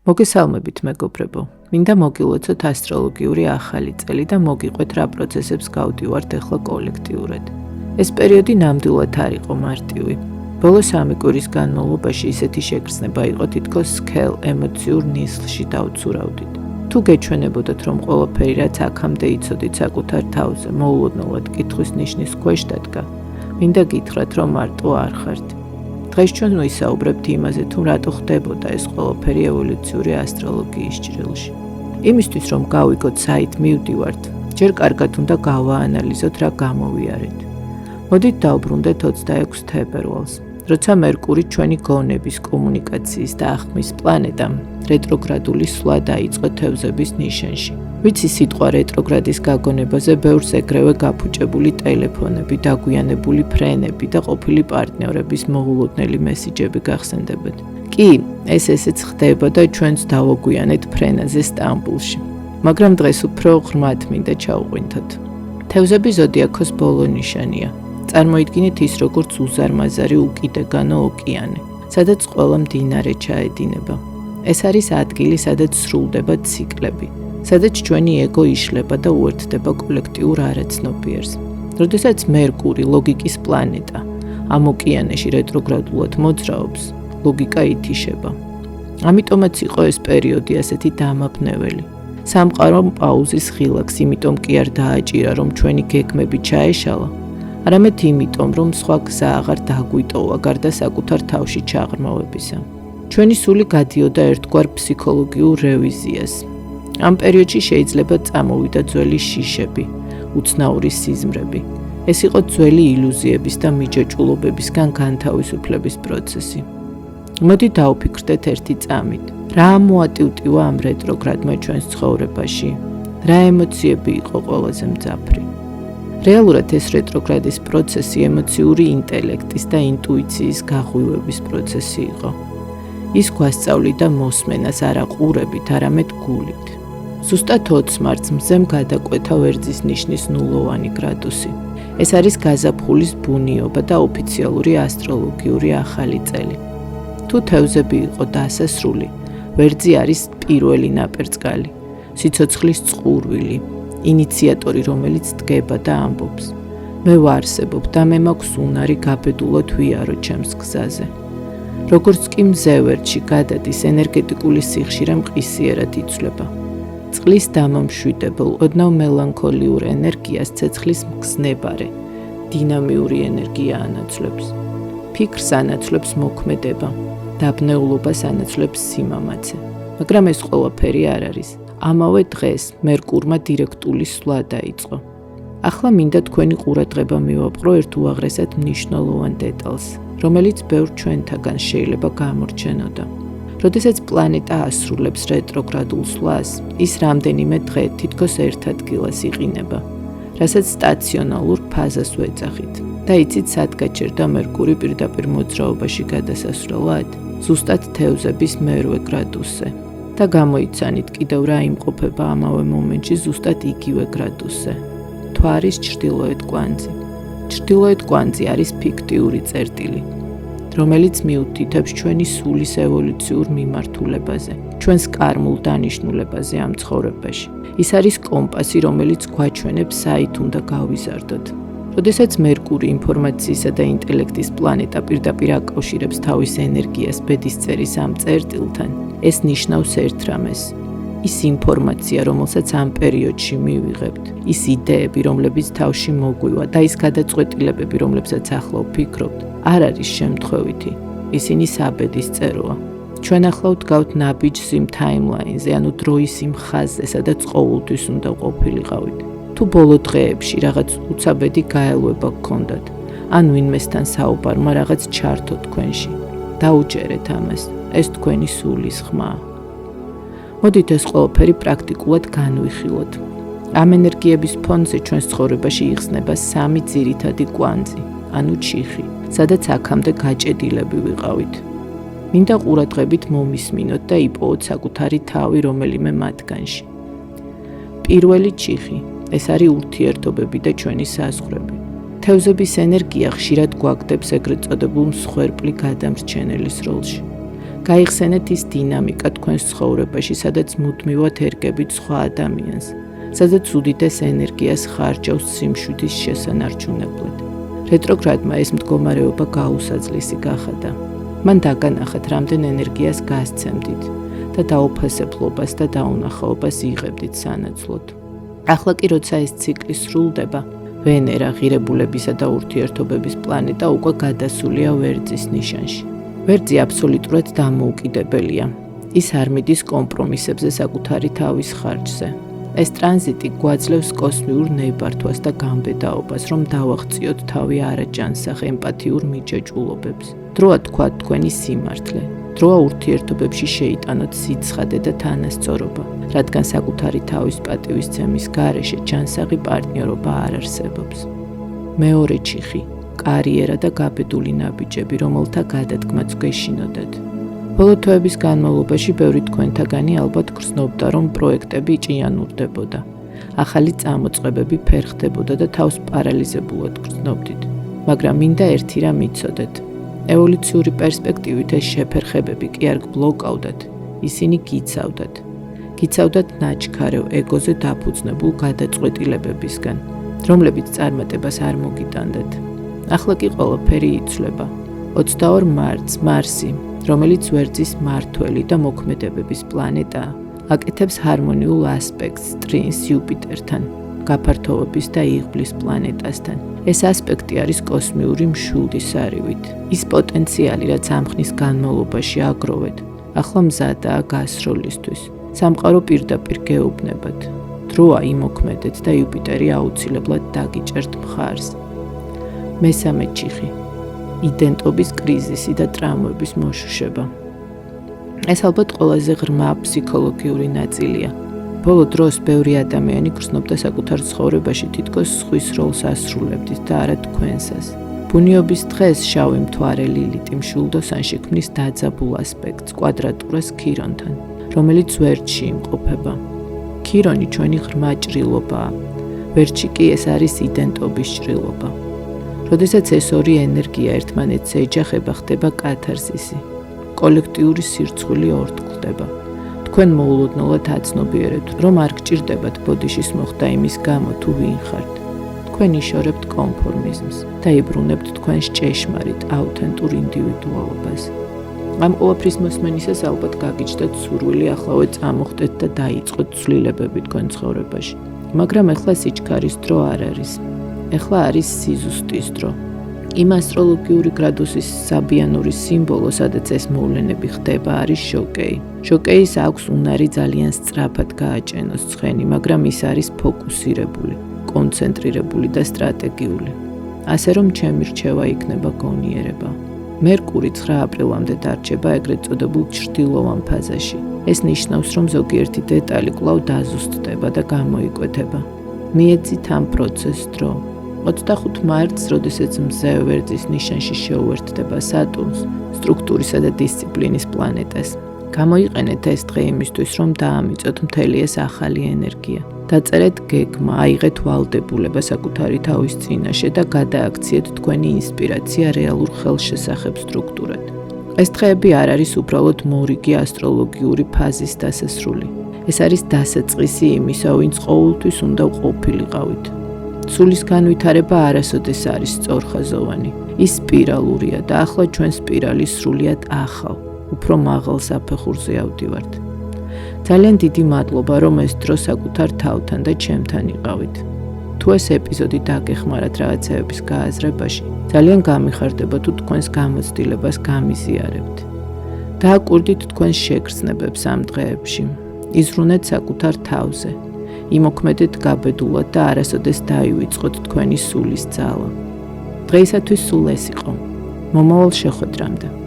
მოგესალმებით მეგობრებო, მინდა მოგილოცოთ ასტროლოგიური ახალი წელი და მოგიყვეთ რა პროცესებს გავდივართ ახლა კოლექტიურად. ეს პერიოდი ნამდვილად არ იყო მარტივი. ბოლო 3 კვირის განმავლობაში ისეთი შეგრძნება იყო, თითქოს სქელ ემოციურ ნისლში დავცურავდით. თუ გეჩვენებოდათ, რომ ყველაფერი რაც აქამდე იცოდით საკუთარ თავზე, მოულოდნელად კითხვის ნიშნის ქვეშ დადგა, მინდა გითხრათ, რომ მარტო არ ხართ. დღეს ჩვენ ვისაუბრებთ იმაზე, თუ რატო ხდებოდა ეს ყველაფერი ევოლუციური ასტროლოგიის ჭრილში. იმისთვის, რომ გავიგოთ საით მივდივართ, ჯერ კარგად უნდა გავაანალიზოთ, რა გამოვიარეთ. მოდით დავბრუნდეთ 26 თებერვალს, როცა მერკური ჩვენი გონების, კომუნიკაციის და ახმის პლანეტამ რეტროგრადული სვლა დაიწყო თევზების ნიშანში. ვიცი სიტყვა რეტროგრადის გაგონებაზე ბევრს ეგრევე გაფუჭებული ტელეფონები, დაგვიანებული ფრენები და ყოფილი პარტნიორების მოულოდნელი მესიჯები გახსენდებათ. კი, ეს ესეც ხდება და ჩვენც დავაგვიანეთ ფრენაზე სტამბულში. მაგრამ დღეს უფრო ღრმად მინდა ჩავყვინთოთ. თევზები ზოდიაქოს ბოლო ნიშანია. წარმოიდგინეთ ის როგორც უზარმაზარი უკიდეგანო ოკეანე, სადაც ყველა მდინარე ჩაედინება. ეს არის ადგილი, სადაც სრულდება ციკლები, სადაც ჩვენი ეგო იშლება და უერთდება კოლექტიურ არაცნობიერს. როდესაც მერკური, ლოგიკის პლანეტა, ამ ოკეანეში რეტროგრადულად მოძრაობს, ლოგიკა ითიშება. ამიტომაც იყო ეს პერიოდი ასეთი დამაბნეველი. სამყარომ პაუზის ხილაკს იმიტომ კი არ დააჭირა, რომ ჩვენი გეგმები ჩაეშალა, არამედ იმიტომ, რომ სხვა გზა აღარ დაგვიტოვა გარდა საკუთარ თავში ჩაღრმავებისა. ჩვენი სული გადიოდა ერთგვარ ფსიქოლოგიურ რევიზიას. ამ პერიოდში შეიძლება წამოვიდა ძველი შიშები, უცნაური სიზმრები. ეს იყო ძველი ილუზიების და მიჯაჭვულობებისგან განთავისუფლების პროცესი. მოდი დავფიქრდეთ ერთი წამით. რა მოატივტივა ამ რეტროგრადმა ჩვენს ცხოვრებაში? რა ემოციები იყო ყველაზე მძაფრი? რეალურად ეს რეტროგრადის პროცესი ემოციური ინტელექტის და ინტუიციის გაღვივების პროცესი იყო. ის გვასწავლიდა მოსმენას არა ყურებით, არამედ გულით. ზუსტად 20 მარტს მზემ გადაკვეთა ვერძის ნიშნის ნულოვანი გრადუსი. ეს არის გაზაფხულის ბუნიობა და ოფიციალური ასტროლოგიური ახალი წელი. თუ თევზები იყო დასასრული, ვერძი არის პირველი ნაპერწკალი, სიცოცხლის წყურვილი, ინიციატორი, რომელიც დგება და ამბობს: მე ვარსებობ და მე მაქვს უნარი გაბედულად ვიარო ჩემს გზაზე. როგორც კი მზე ვერტში გადადის, ენერგეტიკული სიხშირე მყისიერად იცვლება. წყლის დამამშვიდებელ, ოდნავ მელანქოლიურ ენერგიას ცეცხლის მგზნებარე, დინამიური ენერგია ანაცვლებს. ფიქრს ანაცვლებს მოქმედება, დაბნეულობას ანაცვლებს სიმამაცე. მაგრამ ეს ყველაფერი არ არის. ამავე დღეს მერკურმა დირექტული სვლა დაიწყო. ახლა მინდა თქვენი ყურადღება მივაპყრო ერთ უაღრესად მნიშვნელოვან დეტალს, რომელიც ბევრ ჩვენთაგან შეიძლება გამორჩენოდა. როდესაც პლანეტა ასრულებს რეტროგრადულ სვლას, ის რამდენიმე დღე თითქოს ერთ ადგილას იყინება, რასაც სტაციონალურ ფაზას ვეძახით. და იცით, სად გაჩერდა მერკური პირდაპირ მოძრაობაში გადასასვლელად? ზუსტად თევზების მერვე გრადუსზე. და გამოიცანით კიდევ რა იმყოფება ამავე მომენტში ზუსტად იგივე გრადუსზე. თვარის ჩრდილოეთ კვანძი. ჩრდილოეთ კვანძი არის ფიქტიური წერტილი, რომელიც მიუთითებს ჩვენი სულის ევოლუციურ მიმართულებაზე, ჩვენს კარმულ დანიშნულებაზე ამ ცხოვრებაში. ის არის კომპასი, რომელიც გვაჩვენებს, საით უნდა გავიზარდოთ. როდესაც მერკური, ინფორმაციისა და ინტელექტის პლანეტა პირდაპირ აკავშირებს თავის ენერგიას ბედისწერის ამ წერტილთან, ეს ნიშნავს ერთ რამეს. ის ინფორმაცია, რომელსაც ამ პერიოდში მივიღებთ, ის იდეები, რომლებიც თავში მოგვივა და ის გადაწყვეტილებები, რომლებსაც ახლა ვფიქრობთ, არ არის შემთხვევითი. ისინი საბედის წეროა. ჩვენ ახლა ვდგავთ ნაბიჯს იმ თაიმლაინზე, ანუ დროის იმ ხაზზე, სადაც ყოველთვის უნდა ყოფილიყავით. თუ ბოლო დღეებში რაღაც უცაბედი გაელვება გქონდათ, ან ვინმესთან საუბარმა რაღაც ჩართო თქვენში, დაუჯერეთ ამას, ეს თქვენი სულის ხმაა. მოდით ეს ყველაფერი პრაქტიკულად განვიხილოთ. ამ ენერგიების ფონზე ჩვენს ცხოვრებაში იხსნება 3 ძირითადი კვანძი, ანუ ჩიხი, სადაც აქამდე გაჭედილები ვიყავით. მინდა ყურადღებით მომისმინოთ და იპოვოთ საკუთარი თავი რომელიმე მათგანში. პირველი ჩიხი, ეს არის ურთიერთობები და ჩვენი საზღვრები. თევზების ენერგია ხშირად გვაგდებს ეგრეთ წოდებულ მსხვერპლი გადამრჩენელის როლში. გაიხსენეთ ის დინამიკა თქვენს ცხოვრებაში, სადაც მუდმივად ერგებით სხვა ადამიანს, სადაც უდიდეს ენერგიას ხარჯავს სიმშვიდის შესანარჩუნებლად. რეტროგრადმა ეს მდგომარეობა გაუსაძლისი გახადა. მან დაგანახათ, რამდენ ენერგიას გასცემდით და დაუფასებლობას და დაუნახაობას იღებდით სანაცვლოდ. ახლა კი როცა ეს ციკლი სრულდება, ვენერა, ღირებულებისა და ურთიერთობების პლანეტა უკვე გადასულია ვერძის ნიშანში. ვერძი აბსოლუტურად დამოუკიდებელია. ის არ მიდის კომპრომისებზე საკუთარი თავის ხარჯზე. ეს ტრანზიტი გვაძლევს კოსმიურ ნებართვას და გამბედაობას, რომ დავაღწიოთ თავი არაჯანსაღ ემპათიურ მიჯაჭვულობებს. დროა თქვათ თქვენი სიმართლე. დროა ურთიერთობებში შეიტანოთ სიცხადე და თანასწორობა, რადგან საკუთარი თავის პატივისცემის გარეშე ჯანსაღი პარტნიორობა არ არსებობს. მეორე ჩიხი, კარიერა და გაბედული ნაბიჯები, რომელთა გადადგმაც გეშინოდეთ. ბოლო თვეების განმავლობაში ბევრი თქვენთაგანი ალბათ გრძნობდა, რომ პროექტები ჭიანურდებოდა. ახალი წამოწყებები ფერხდებოდა და თავს პარალიზებულად გრძნობდით. მაგრამ მინდა ერთი რამ იცოდეთ. ევოლუციური პერსპექტივით ეს შეფერხებები კი არ გბლოკავდათ, ისინი გიცავდათ. გიცავდათ ნაჩქარევ ეგოზე დაფუძნებულ გადაწყვეტილებებისგან, რომლებიც წარმატებას არ მოგიტანდათ. ახლა კი ყველაფერი იცვლება. 22 მარტს მარსი, რომელიც ვერძის მმართველი და მოქმედებების პლანეტაა, აკეთებს ჰარმონიულ ასპექტს ტრინს იუპიტერთან, გაფართოვების და იღბლის პლანეტასთან. ეს ასპექტი არის კოსმიური მშვილდის არივით. ის პოტენციალი, რაც ამ ხნის განმავლობაში აგროვეთ, ახლა მზადაა გასროლისთვის. სამყარო პირდაპირ გეუბნებათ. დროა იმოქმედეთ და იუპიტერი აუცილებლად დაგიჭერთ მხარს. მესამე ჩიხი. იდენტობის კრიზისი და ტრამვების მოშუშება. ეს ალბათ ყველაზე ღრმა ფსიქოლოგიური ნაწილია. ბოლო დროს ბევრი ადამიანი გრძნობდა საკუთარ ცხოვრებაში თითქოს სხვის როლს ასრულებდით და არა თქვენსას. ბუნიობის დღეს შავი მთვარე ლილიტი მშვილდოსან შექმნის დაძაბულ ასპექტს კვადრატურას ქირონთან, რომელიც ვერტში იმყოფება. ქირონი ჩვენი ღრმა ჭრილობაა. ვერტში კი ეს არის იდენტობის ჭრილობა. როდესაც ეს ორი ენერგია ერთმანეთს ეჯახება, ხდება კათარსისი. კოლექტიური სირცხვილი ორთქლდება. თქვენ მოულოდნელად აცნობიერებთ, რომ არ გჭირდებათ ბოდიშის მოხდა იმის გამო, თუ ვინ ხართ. თქვენ იშორებთ კონფორმიზმს და იბრუნებთ თქვენს ჭეშმარიტ, აუთენტურ ინდივიდუალობას. ამ ყველაფრის მოსმენისას ალბათ გაგიჩნდათ სურვილი ახლა წამოხდეთ და დაიწყოთ ცვლილებები თქვენ ცხოვრებაში. მაგრამ ახლა სიჩქარის დრო არ არის. ახლა არის სიზუსტის დრო. იმ ასტროლოგიური გრადუსის საბიანური სიმბოლო, სადაც ეს მოვლენები ხდება, არის შოკეი. შოკეის აქვს უნარი ძალიან სწრაფად გააჭენოს ცხენი, მაგრამ ის არის ფოკუსირებული, კონცენტრირებული და სტრატეგიული. ასე რომ ჩემი რჩევა იქნება გონიერება. მერკური 9 აპრილამდე დარჩება ეგრეთ წოდებულ ჩრდილოვან ფაზაში. ეს ნიშნავს, რომ ზოგიერთი დეტალი კვლავ დაზუსტდება და გამოიკვეთება. მიეძით ამ პროცესს დრო. 25 მარტს, როდესაც მზე ვერძის ნიშანში შეუერთდება სატურნს, სტრუქტურისა და დისციპლინის პლანეტას. გამოიყენეთ ეს დღე იმისთვის, რომ დაამიწოთ მთელი ეს ახალი ენერგია. დაწერეთ გეგმა, აიღეთ ვალდებულება საკუთარი თავის წინაშე და გადააქციეთ თქვენი ინსპირაცია რეალურ ხელშესახებ სტრუქტურად. ეს დღეები არ არის უბრალოდ მორიგი ასტროლოგიური ფაზის დასასრული. ეს არის დასაწყისი იმისა, ვინც ყოველთვის უნდა ყოფილიყავით. სულის განვითარება არასოდეს არის სწორხაზოვანი. ის სპირალურია და ახლა ჩვენ სპირალის სრულიად ახალ, უფრო მაღალ საფეხურზე ავდივართ. ძალიან დიდი მადლობა, რომ ეს დრო საკუთარ თავთან და ჩემთან იყავით. თუ ეს ეპიზოდი დაგეხმარათ რაღაცეების გააზრებაში, ძალიან გამიხარდება თუ თქვენს გამოცდილებას გამიზიარებთ. დააკვირდით თქვენს შეგრძნებებს ამ დღეებში. იზრუნეთ საკუთარ თავზე. იმოქმედეთ გაბედულად და არასოდეს დაივიწყოთ თქვენი სულის ძალა. დღეისათვის სულ ეს იყო. მომავალ შეხვედრამდე.